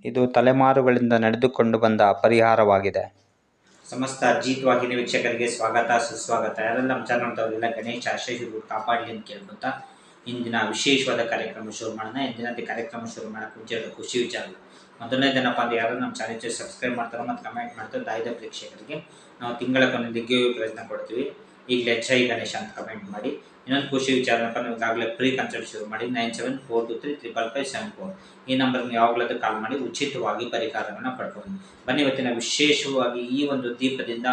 ಇದು ತಲೆಮಾರುಗಳಿಂದ ನಡೆದುಕೊಂಡು ಬಂದ ಪರಿಹಾರವಾಗಿದೆ. ಸಮಸ್ತ ಅಜಿತ್ ವಾಹಿನಿ ವೀಕ್ಷಕರಿಗೆ ಸ್ವಾಗತ ಸುಸ್ವಾಗತ. ಯಾರೆಲ್ಲ ನಮ್ಮ ಚಾನಲ್ದವರೆಲ್ಲ ಗಣೇಶ ಆಶೀರ್ವಾದ ಕಾಪಾಡಲಿ ಅಂತ ಕೇಳ್ಕೊತಾ ಇಂದಿನ ವಿಶೇಷವಾದ ಕಾರ್ಯಕ್ರಮ ಶುರು ಮಾಡೋಣ. ಇಂದಿನ ಕಾರ್ಯಕ್ರಮ ಶುರು ಮಾಡೋಕ್ಕೆ ಮುಂಚೆ ಖುಷಿ ವಿಚಾರ. ಮೊದಲನೇದೇನಪ್ಪ ಅಂದರೆ ಯಾರು ನಮ್ಮ ಚಾನಲ್ ಸಬ್ಸ್ಕ್ರೈಬ್ ಮಾಡ್ತಾರೋ ಮತ್ತು ಕಮೆಂಟ್ ಮಾಡ್ತಾರೆ ದಾಯ್ದ ಪ್ರೇಕ್ಷಕರಿಗೆ ನಾವು ತಿಂಗಳ ಕೊನೆ ಗಿವ್ ಪ್ರಯತ್ನ ಕೊಡ್ತೀವಿ. ಈಗಲೇ ಜೈ ಗಣೇಶ ಅಂತ ಕಮೆಂಟ್ ಮಾಡಿ. ಇನ್ನೊಂದು ಖುಷಿ ವಿಚಾರನಪ್ಪ, ನೀವು ಈಗಾಗಲೇ ಫ್ರೀ ಕನ್ಸಲ್ಟ್ ಶುರು ಮಾಡಿ 9742355574 ಈ ನಂಬರ್ಗೆ ಯಾವಾಗಲೂ ಕಾಲ್ ಮಾಡಿ ಉಚಿತವಾಗಿ ಪರಿಹಾರವನ್ನು ಪಡ್ಕೊಂಡು ಬನ್ನಿ. ಇವತ್ತಿನ ವಿಶೇಷವಾಗಿ ಈ ಒಂದು ದೀಪದಿಂದ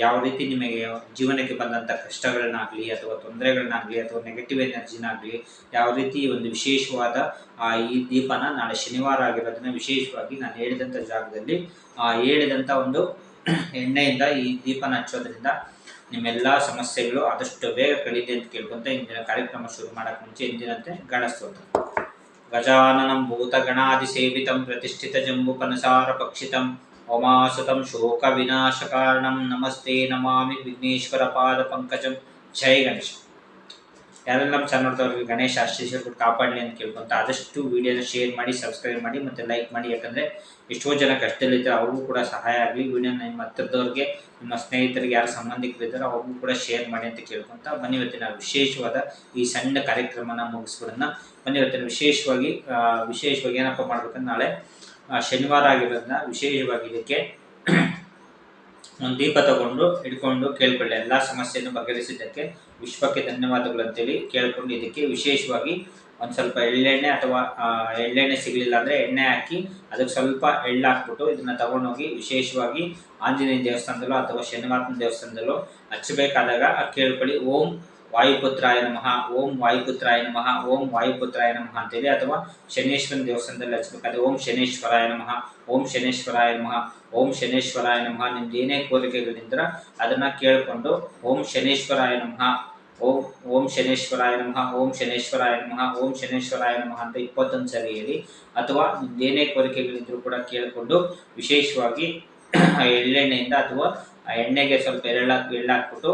ಯಾವ ರೀತಿ ನಿಮಗೆ ಜೀವನಕ್ಕೆ ಬಂದಂಥ ಕಷ್ಟಗಳನ್ನಾಗಲಿ ಅಥವಾ ತೊಂದರೆಗಳನ್ನಾಗಲಿ ಅಥವಾ ನೆಗೆಟಿವ್ ಎನರ್ಜಿನಾಗಲಿ ಯಾವ ರೀತಿ ಒಂದು ವಿಶೇಷವಾದ ಈ ದೀಪನ ನಾಳೆ ಶನಿವಾರ ಆಗಿರೋದನ್ನ ವಿಶೇಷವಾಗಿ ನಾನು ಹೇಳಿದಂಥ ಜಾಗದಲ್ಲಿ ಹೇಳಿದಂಥ ಒಂದು ಎಣ್ಣೆಯಿಂದ ಈ ದೀಪನ ಹಚ್ಚೋದ್ರಿಂದ ನಿಮ್ಮೆಲ್ಲ ಸಮಸ್ಯೆಗಳು ಆದಷ್ಟು ಬೇಗ ಕಳೀದೆ ಅಂತ ಕೇಳ್ಕೊಂತ ಇಂದಿನ ಕಾರ್ಯಕ್ರಮ ಶುರು ಮಾಡೋಕ್ಕೆ ಮುಂಚೆ ಇಂದಿನಂತೆ ಗಣಸ್ತೋತ್ರ. ಗಜಾನನಂ ಭೂತಗಣಾದಿಸೇವಿತಂ ಪ್ರತಿಷ್ಠಿತ ಜಂಬುಪನಸಾರ ಪಕ್ಷಿತಂ ಓಮಾಸುತಂ ಶೋಕ ವಿನಾಶ ಕಾರಣಂ ನಮಸ್ತೆ ನಮಾಮಿ ವಿಘ್ನೇಶ್ವರ ಪಾದ ಪಂಕಜಂ. ಜೈ ಗಣೇಶ. ಯಾರೆಲ್ಲ ನಮ್ಮ ಚಾನಲ್ದವ್ರಿಗೆ ಗಣೇಶ ಆಶೀರ್ವಾದ ಕಾಪಾಡಲಿ ಅಂತ ಕೇಳ್ಕೊಂತ ಆದಷ್ಟು ವಿಡಿಯೋನ ಶೇರ್ ಮಾಡಿ, ಸಬ್ಸ್ಕ್ರೈಬ್ ಮಾಡಿ ಮತ್ತು ಲೈಕ್ ಮಾಡಿ. ಯಾಕಂದರೆ ಎಷ್ಟೋ ಜನ ಕಷ್ಟದಲ್ಲಿದ್ದರೆ ಅವ್ರಿಗೂ ಕೂಡ ಸಹಾಯ ಆಗಲಿ. ವಿಡಿಯೋನ ನಿಮ್ಮ ಹತ್ತಿರದವ್ರಿಗೆ, ನಿಮ್ಮ ಸ್ನೇಹಿತರಿಗೆ, ಯಾರು ಸಂಬಂಧಿಕರಿದ್ದಾರೆ ಅವ್ರಿಗೂ ಕೂಡ ಶೇರ್ ಮಾಡಿ ಅಂತ ಕೇಳ್ಕೊಂತ ಬನ್ನಿ ಇವತ್ತಿನ ವಿಶೇಷವಾದ ಈ ಸಣ್ಣ ಕಾರ್ಯಕ್ರಮನ ಮುಗಿಸ್ಬಿಡೋಣ. ಬನ್ನಿ ಇವತ್ತಿನ ವಿಶೇಷವಾಗಿ ಏನಪ್ಪ ಮಾಡ್ಬೇಕಂದ್ರೆ ನಾಳೆ ಶನಿವಾರ ಆಗಿರೋದನ್ನ ವಿಶೇಷವಾಗಿ ಇದಕ್ಕೆ ಒಂದು ದೀಪ ತಗೊಂಡು ಹಿಡ್ಕೊಂಡು ಕೇಳ್ಕೊಳ್ಳಿ. ಎಲ್ಲ ಸಮಸ್ಯೆಯನ್ನು ಬಗೆಹರಿಸಿದ್ದಕ್ಕೆ ವಿಶ್ವಕ್ಕೆ ಧನ್ಯವಾದಗಳು ಅಂತೇಳಿ ಕೇಳ್ಕೊಂಡು ಇದಕ್ಕೆ ವಿಶೇಷವಾಗಿ ಒಂದು ಸ್ವಲ್ಪ ಎಳ್ಳೆಣ್ಣೆ ಅಥವಾ ಎಳ್ಳೆಣ್ಣೆ ಸಿಗಲಿಲ್ಲ ಅಂದರೆ ಎಣ್ಣೆ ಹಾಕಿ ಅದಕ್ಕೆ ಸ್ವಲ್ಪ ಎಳ್ಳು ಹಾಕ್ಬಿಟ್ಟು ಇದನ್ನು ತಗೊಂಡೋಗಿ ವಿಶೇಷವಾಗಿ ಆಂಜನೇಯ ದೇವಸ್ಥಾನದಲ್ಲೋ ಅಥವಾ ಶನಿವಾರನ ದೇವಸ್ಥಾನದಲ್ಲೋ ಹಚ್ಚಬೇಕಾದಾಗ ಕೇಳ್ಕೊಳ್ಳಿ. ಓಂ ವಾಯುಪುತ್ರಾಯ ನಮಃ, ಓಂ ವಾಯುಪುತ್ರಾಯ ನಮಃ, ಓಂ ವಾಯುಪುತ್ರಾಯ ನಮಃ ಅಂತೇಳಿ. ಅಥವಾ ಶನೇಶ್ವರನ ದೇವಸ್ಥಾನದಲ್ಲಿ ಹಚ್ಚಬೇಕಾದ್ರೆ ಓಂ ಶನೇಶ್ವರಾಯ ನಮಃ, ಓಂ ಶನೇಶ್ವರಾಯ ನಮಃ, ಓಂ ಶನೇಶ್ವರಾಯ ನಮಃ. ನಿಮ್ದು ಏನೇ ಕೋರಿಕೆಗಳಿದ್ರೆ ಅದನ್ನು ಕೇಳಿಕೊಂಡು ಓಂ ಶನೇಶ್ವರಾಯ ನಮಃ, ಓಂ ಶನೇಶ್ವರಾಯ ನಮಃ, ಓಂ ಶನೇಶ್ವರಾಯ ನಮಃ, ಓಂ ಶನೇಶ್ವರಾಯ ನಮಃ ಅಂತ 21 ಸರಿ ಹೇಳಿ. ಅಥವಾ ನಿಮ್ದೇನೇ ಕೋರಿಕೆಗಳಿದ್ರು ಕೂಡ ಕೇಳಿಕೊಂಡು ವಿಶೇಷವಾಗಿ ಎಳ್ಳೆಣ್ಣೆಯಿಂದ ಅಥವಾ ಎಣ್ಣೆಗೆ ಸ್ವಲ್ಪ ಎಳ್ಳಾಕ್ಬಿಟ್ಟು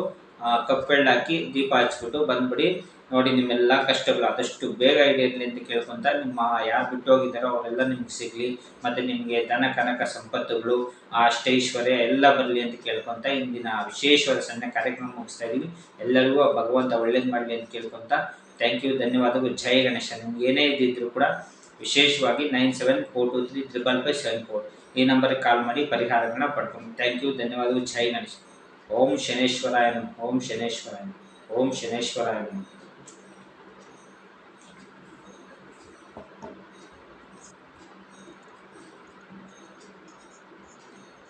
ಕಪ್ಪೆಳ್ಳಾಕಿ ದೀಪ ಹಚ್ಬಿಟ್ಟು ಬಂದ್ಬಿಡಿ. ನೋಡಿ ನಿಮ್ಮೆಲ್ಲ ಕಷ್ಟಗಳು ಆದಷ್ಟು ಬೇಗ ಈಡೇರಲಿ ಅಂತ ಕೇಳ್ಕೊಂತ ನಿಮ್ಮ ಯಾರು ಬಿಟ್ಟೋಗಿದ್ದಾರೋ ಅವರೆಲ್ಲ ನಿಮ್ಗೆ ಸಿಗಲಿ ಮತ್ತು ನಿಮಗೆ ಧನ ಕನಕ ಸಂಪತ್ತುಗಳು ಅಷ್ಟೈಶ್ವರ್ಯ ಎಲ್ಲ ಬರಲಿ ಅಂತ ಕೇಳ್ಕೊತ ಇಂದಿನ ವಿಶೇಷವಾದ ಸಣ್ಣ ಕಾರ್ಯಕ್ರಮ ಮುಗಿಸ್ತಾ ಇದ್ದೀವಿ. ಎಲ್ಲರಿಗೂ ಭಗವಂತ ಒಳ್ಳೇದು ಮಾಡಲಿ ಅಂತ ಕೇಳ್ಕೊತ ಥ್ಯಾಂಕ್ ಯು, ಧನ್ಯವಾದಗಳು. ಜೈ ಗಣೇಶ. ನಿಮ್ಗೆ ಏನೇ ಇದ್ದಿದ್ರು ಕೂಡ ವಿಶೇಷವಾಗಿ 9742355574 ಈ ನಂಬರ್ಗೆ ಕಾಲ್ ಮಾಡಿ ಪರಿಹಾರಗಳನ್ನ ಪಡ್ಕೊಂಡು ಥ್ಯಾಂಕ್ ಯು, ಧನ್ಯವಾದಗಳು. ಜೈ ಗಣೇಶ. ಓಂ ಶನೇಶ್ವರಾಯ ನಮಃ, ಓಂ ಶನೇಶ್ವರಾಯ ನಮಃ, ಓಂ ಶನೇಶ್ವರಾಯ ನಮಃ.